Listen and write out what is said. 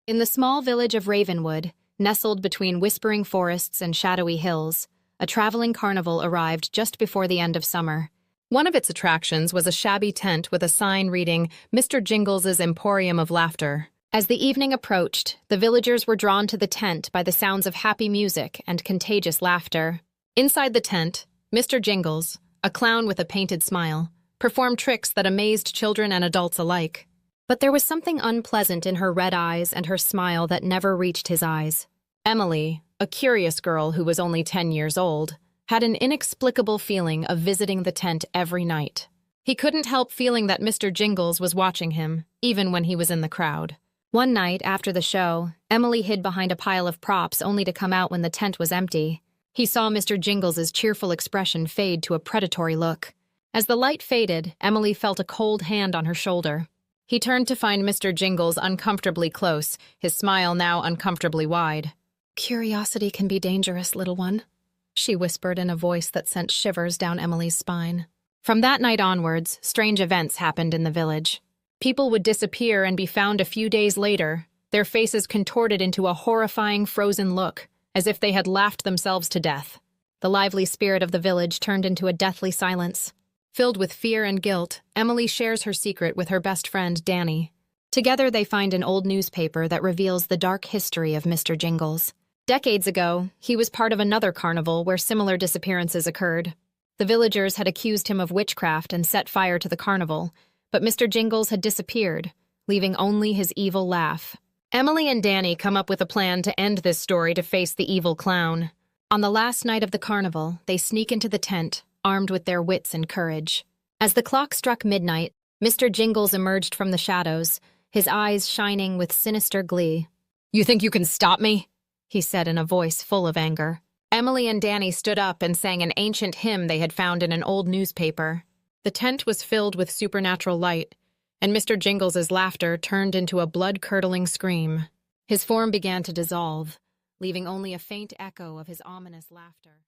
In the small village of Ravenwood, nestled between whispering forests and shadowy hills, a traveling carnival arrived just before the end of summer. One of its attractions was a shabby tent with a sign reading Mr. Jingles's Emporium of Laughter. As the evening approached, the villagers were drawn to the tent by the sounds of happy music and contagious laughter. Inside the tent, Mr. Jingles, a clown with a painted smile, performed tricks that amazed children and adults alike. But there was something unpleasant in her red eyes and her smile that never reached his eyes. Emily, a curious girl who was only 10 years old, had an inexplicable feeling of visiting the tent every night. He couldn't help feeling that Mr. Jingles was watching him, even when he was in the crowd. One night, after the show, Emily hid behind a pile of props only to come out when the tent was empty. He saw Mr. Jingles's cheerful expression fade to a predatory look. As the light faded, Emily felt a cold hand on her shoulder. He turned to find Mr. Jingles uncomfortably close, his smile now uncomfortably wide. "Curiosity can be dangerous, little one," she whispered in a voice that sent shivers down Emily's spine. From that night onwards, strange events happened in the village. People would disappear and be found a few days later, their faces contorted into a horrifying frozen look, as if they had laughed themselves to death. The lively spirit of the village turned into a deathly silence. Filled with fear and guilt, Emily shares her secret with her best friend, Danny. Together they find an old newspaper that reveals the dark history of Mr. Jingles. Decades ago, he was part of another carnival where similar disappearances occurred. The villagers had accused him of witchcraft and set fire to the carnival, but Mr. Jingles had disappeared, leaving only his evil laugh. Emily and Danny come up with a plan to end this story to face the evil clown. On the last night of the carnival, they sneak into the tent, armed with their wits and courage. As the clock struck midnight, Mr. Jingles emerged from the shadows, his eyes shining with sinister glee. "You think you can stop me?" he said in a voice full of anger. Emily and Danny stood up and sang an ancient hymn they had found in an old newspaper. The tent was filled with supernatural light, and Mr. Jingles's laughter turned into a blood-curdling scream. His form began to dissolve, leaving only a faint echo of his ominous laughter.